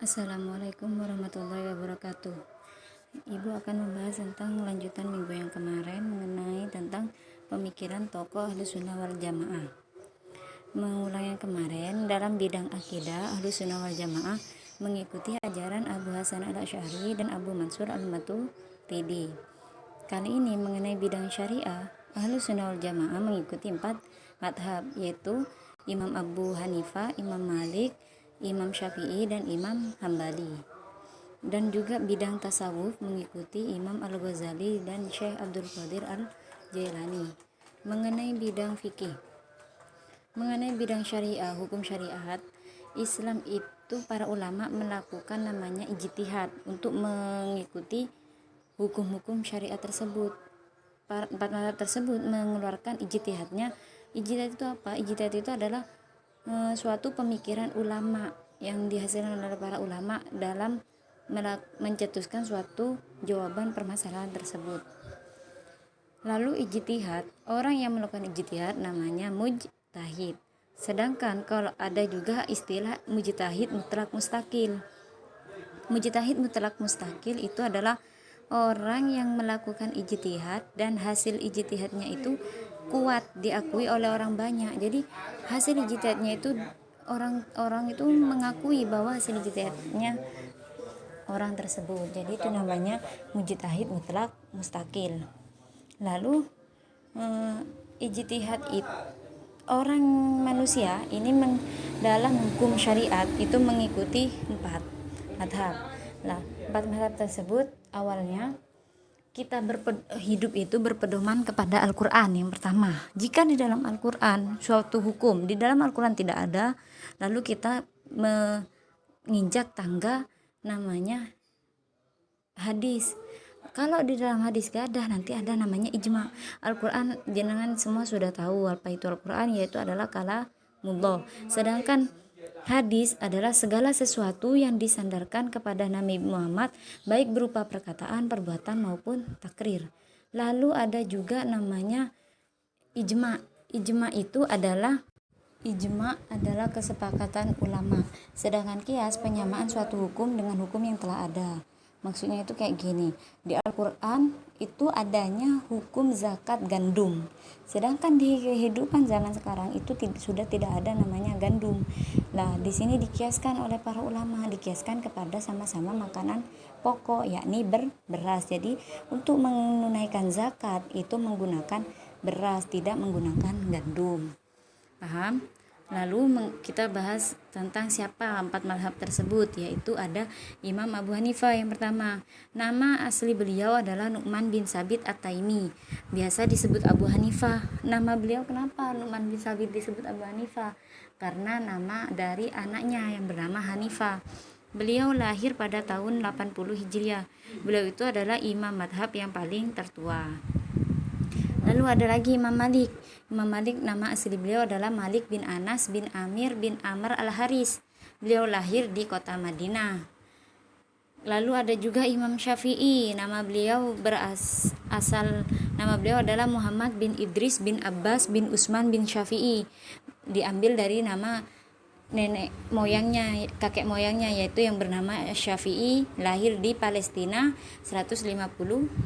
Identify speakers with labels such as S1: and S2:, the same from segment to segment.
S1: Assalamualaikum warahmatullahi wabarakatuh. Ibu akan membahas tentang lanjutan minggu yang kemarin mengenai tentang pemikiran tokoh Ahlus Sunnah wal Jamaah. Mengulang yang kemarin, dalam bidang akidah, Ahlus Sunnah wal Jamaah mengikuti ajaran Abu Hasan al-Asy'ari dan Abu Mansur al-Maturidi. Kali ini mengenai bidang syariah, Ahlus Sunnah wal Jamaah mengikuti 4 madhab, yaitu Imam Abu Hanifah, Imam Malik, Imam Syafi'i, dan Imam Hambali. Dan juga bidang tasawuf mengikuti Imam Al-Ghazali dan Syekh Abdul Qadir Al-Jailani. Mengenai bidang fikih, mengenai bidang syariah, hukum syariat Islam itu para ulama melakukan namanya ijtihad untuk mengikuti hukum-hukum syariat tersebut. Empat mazhab tersebut mengeluarkan ijtihadnya. Ijtihad itu apa? Ijtihad itu adalah suatu pemikiran ulama yang dihasilkan oleh para ulama dalam mencetuskan suatu jawaban permasalahan tersebut. Lalu ijtihad, orang yang melakukan ijtihad namanya mujtahid. Sedangkan kalau ada juga istilah mujtahid mutlak mustakil. Mujtahid mutlak mustakil itu adalah orang yang melakukan ijtihad dan hasil ijtihadnya itu kuat, diakui oleh orang banyak. Jadi hasil ijtihadnya itu orang-orang itu mengakui bahwa hasil ijtihadnya orang tersebut. Jadi itu namanya mujtahid mutlak mustakil. Lalu ijtihad itu orang manusia ini dalam hukum syariat itu mengikuti 4 madhab. Nah, 4 madhab tersebut awalnya kita hidup itu berpedoman kepada Al-Quran. Yang pertama, jika di dalam Al-Quran suatu hukum di dalam Al-Quran tidak ada, lalu kita menginjak tangga namanya hadis. Kalau di dalam hadis gak ada, nanti ada namanya ijma. Al-Quran jenengan semua sudah tahu apa itu Al-Quran, yaitu adalah kalamullah. Sedangkan hadis adalah segala sesuatu yang disandarkan kepada Nabi Muhammad, baik berupa perkataan, perbuatan maupun takrir. Lalu ada juga namanya ijma. Ijma adalah kesepakatan ulama. Sedangkan qiyas penyamaan suatu hukum dengan hukum yang telah ada. Maksudnya itu kayak gini, di Al-Quran itu adanya hukum zakat gandum, sedangkan di kehidupan zaman sekarang itu sudah tidak ada namanya gandum. Nah, di sini dikiaskan oleh para ulama, dikiaskan kepada sama-sama makanan pokok, yakni beras. Jadi untuk menunaikan zakat itu menggunakan beras, tidak menggunakan gandum. Paham? Lalu kita bahas tentang siapa 4 mazhab tersebut, yaitu ada Imam Abu Hanifah yang pertama. Nama asli beliau adalah Nu'man bin Sabit At-Taimi, biasa disebut Abu Hanifah. Nama beliau kenapa Nu'man bin Sabit disebut Abu Hanifah? Karena nama dari anaknya yang bernama Hanifah. Beliau lahir pada tahun 80 Hijriah. Beliau itu adalah imam madhab yang paling tertua. Lalu ada lagi Imam Malik. Imam Malik nama asli beliau adalah Malik bin Anas bin Amir bin Amr al-Haris. Beliau lahir di kota Madinah. Lalu ada juga Imam Syafi'i. Nama beliau adalah Muhammad bin Idris bin Abbas bin Utsman bin Syafi'i. Diambil dari nama kakek moyangnya, yaitu yang bernama Syafi'i, lahir di Palestina 150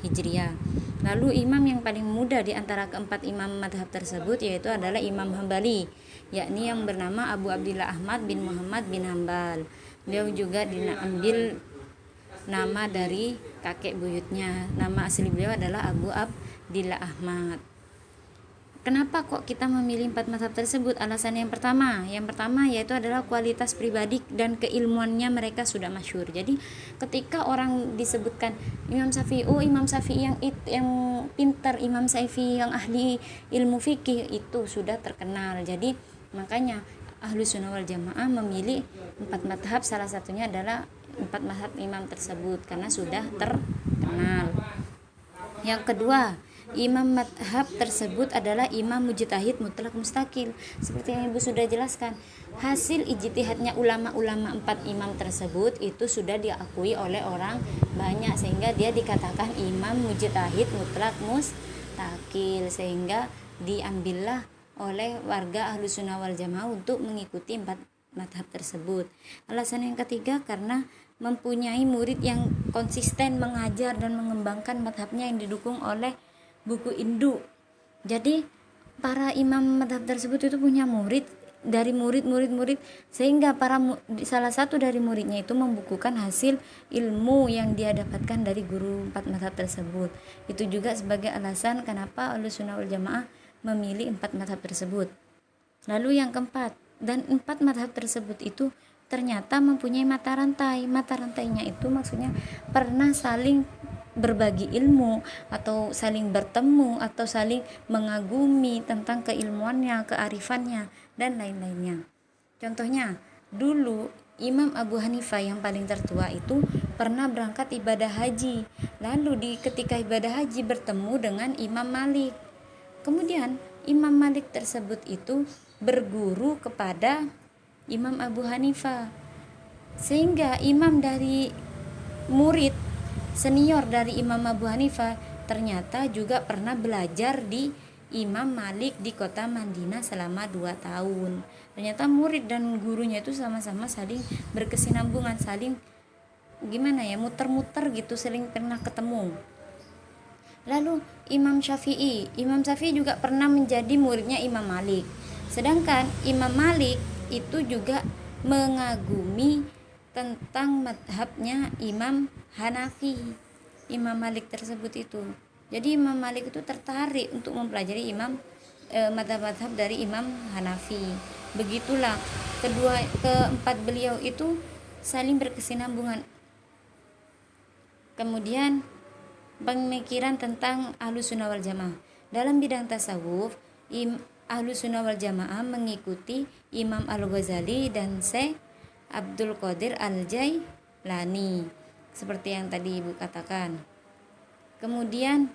S1: Hijriah. Lalu imam yang paling muda di antara keempat imam madhab tersebut yaitu adalah Imam Hambali, yakni yang bernama Abu Abdillah Ahmad bin Muhammad bin Hambal. Beliau juga diambil nama dari kakek buyutnya. Nama asli beliau adalah Abu Abdillah Ahmad. Kenapa kok kita memilih 4 mazhab tersebut? Alasan yang pertama yaitu adalah kualitas pribadi dan keilmuannya mereka sudah masyhur. Jadi ketika orang disebutkan Imam Syafi'i, Imam Syafi'i yang pintar, Imam Syafi'i yang ahli ilmu fikih, itu sudah terkenal. Jadi makanya Ahlus Sunnah wal Jamaah memilih 4 mazhab, salah satunya adalah 4 mazhab imam tersebut karena sudah terkenal. Yang kedua, imam madhab tersebut adalah imam mujtahid mutlak mustakil. Seperti yang Ibu sudah jelaskan, hasil ijtihadnya ulama-ulama 4 imam tersebut itu sudah diakui oleh orang banyak, sehingga dia dikatakan imam mujtahid mutlak mustakil, sehingga diambillah oleh warga Ahlus Sunnah wal Jamaah untuk mengikuti 4 madhab tersebut. Alasan yang ketiga karena mempunyai murid yang konsisten mengajar dan mengembangkan madhabnya yang didukung oleh buku induk. Jadi para imam madhab tersebut itu punya murid dari murid sehingga salah satu dari muridnya itu membukukan hasil ilmu yang dia dapatkan dari guru empat madhab tersebut. Itu juga sebagai alasan kenapa Ahlussunnah wal Jamaah memilih empat madhab tersebut. Lalu yang keempat, dan empat madhab tersebut itu ternyata mempunyai mata rantai. Mata rantainya itu maksudnya pernah saling berbagi ilmu atau saling bertemu atau saling mengagumi tentang keilmuannya, kearifannya, dan lain-lainnya. Contohnya, dulu Imam Abu Hanifah yang paling tertua itu pernah berangkat ibadah haji. Lalu ketika ibadah haji bertemu dengan Imam Malik. Kemudian Imam Malik tersebut itu berguru kepada Imam Abu Hanifah. Sehingga imam dari murid senior dari Imam Abu Hanifah ternyata juga pernah belajar di Imam Malik di kota Madinah selama 2 tahun. Ternyata murid dan gurunya itu sama-sama saling berkesinambungan, saling muter-muter gitu, saling pernah ketemu. Lalu Imam Syafi'i juga pernah menjadi muridnya Imam Malik. Sedangkan Imam Malik itu juga mengagumi tentang madhabnya Imam Hanafi, Imam Malik tersebut itu. Jadi Imam Malik itu tertarik untuk mempelajari madhab-madhab dari Imam Hanafi. Begitulah keempat beliau itu saling berkesinambungan. Kemudian pemikiran tentang Ahlussunnah wal Jamaah. Dalam bidang tasawuf, Ahlussunnah wal Jamaah mengikuti Imam Al-Ghazali dan Syekh Abdul Qadir Al-Jailani, seperti yang tadi Ibu katakan. Kemudian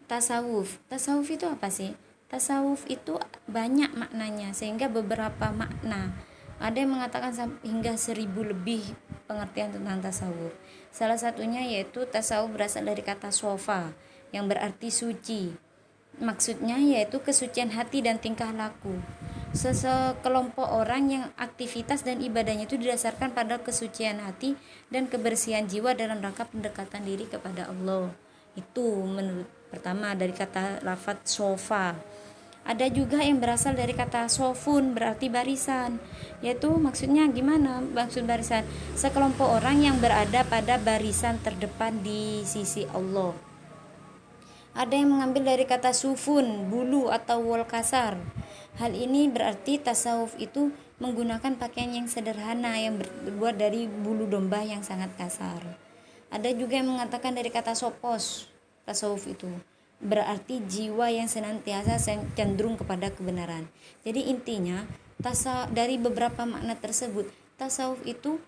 S1: tasawuf itu apa sih? Tasawuf itu banyak maknanya, sehingga beberapa makna. Ada yang mengatakan hingga 1000 lebih pengertian tentang tasawuf. Salah satunya yaitu tasawuf berasal dari kata sofa yang berarti suci. Maksudnya yaitu kesucian hati dan tingkah laku. Sekelompok orang yang aktivitas dan ibadahnya itu didasarkan pada kesucian hati dan kebersihan jiwa dalam rangka pendekatan diri kepada Allah. Itu menurut pertama dari kata lafadz sofa. Ada juga yang berasal dari kata sofun, berarti barisan, yaitu maksudnya gimana maksud barisan? Sekelompok orang yang berada pada barisan terdepan di sisi Allah. Ada yang mengambil dari kata sufun, bulu atau wol kasar. Hal ini berarti tasawuf itu menggunakan pakaian yang sederhana yang terbuat dari bulu domba yang sangat kasar. Ada juga yang mengatakan dari kata sopos, tasawuf itu berarti jiwa yang senantiasa cenderung kepada kebenaran. Jadi intinya dari beberapa makna tersebut, tasawuf itu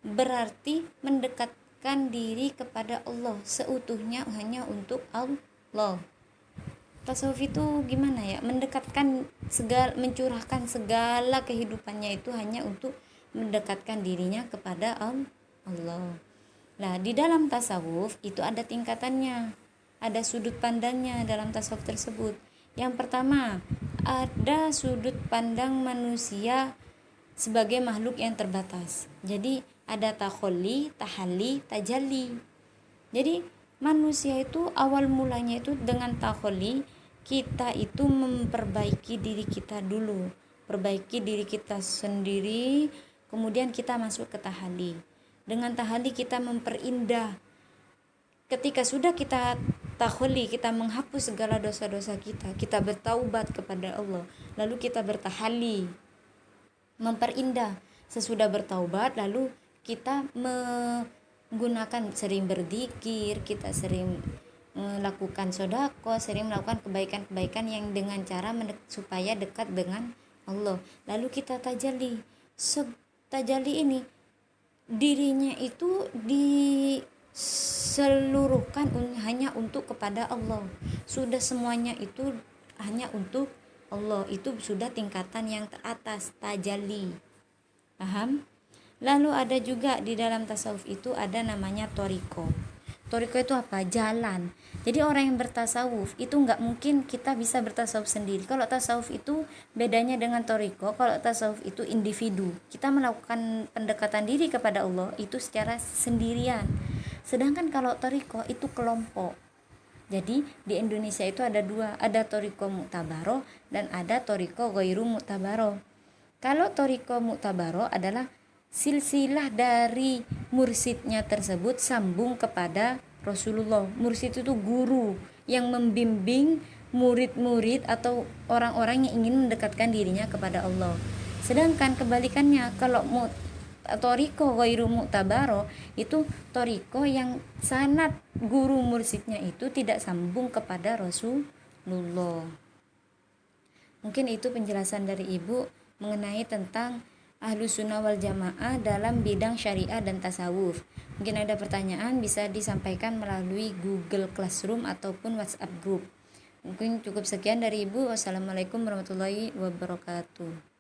S1: berarti mendekatkan diri kepada Allah seutuhnya hanya untuk Allah. Tasawuf itu gimana ya? Mencurahkan segala kehidupannya itu hanya untuk mendekatkan dirinya kepada Allah. Nah, di dalam tasawuf itu ada tingkatannya, ada sudut pandangnya dalam tasawuf tersebut. Yang pertama, ada sudut pandang manusia sebagai makhluk yang terbatas. Jadi ada takholli, tahalli, tajalli. Jadi manusia itu awal mulanya itu dengan takholli, kita itu memperbaiki diri kita dulu, perbaiki diri kita sendiri, kemudian kita masuk ke tahalli. Dengan tahalli kita memperindah. Ketika sudah kita takholli, kita menghapus segala dosa-dosa kita bertaubat kepada Allah, lalu kita bertahalli, memperindah. Sesudah bertaubat, lalu kita menggunakan sering berzikir, kita sering melakukan sedekah, sering melakukan kebaikan-kebaikan yang dengan cara supaya dekat dengan Allah. Lalu kita tajalli. Tajalli ini dirinya itu diseluruhkan hanya untuk kepada Allah. Sudah semuanya itu hanya untuk Allah. Itu sudah tingkatan yang teratas, tajalli. Paham? Lalu ada juga di dalam tasawuf itu ada namanya thariqah. toriko itu apa? Jalan. Jadi orang yang bertasawuf itu nggak mungkin kita bisa bertasawuf sendiri. Kalau tasawuf itu bedanya dengan toriko, kalau tasawuf itu individu. Kita melakukan pendekatan diri kepada Allah itu secara sendirian. Sedangkan kalau toriko itu kelompok. Jadi di Indonesia itu ada dua, ada toriko mu'tabaro dan ada toriko ghairu mu'tabaro. Kalau toriko mu'tabaro adalah silsilah dari mursidnya tersebut sambung kepada Rasulullah. Mursid itu guru yang membimbing murid-murid atau orang-orang yang ingin mendekatkan dirinya kepada Allah. Sedangkan kebalikannya, kalau toriko ghairu mu'tabaro itu toriko yang sanad guru mursidnya itu tidak sambung kepada Rasulullah. Mungkin itu penjelasan dari Ibu mengenai tentang Ahlus Sunnah wal Jamaah dalam bidang syariah dan tasawuf. Mungkin ada pertanyaan bisa disampaikan melalui Google Classroom ataupun WhatsApp group. Mungkin cukup sekian dari Ibu. Wassalamualaikum warahmatullahi wabarakatuh.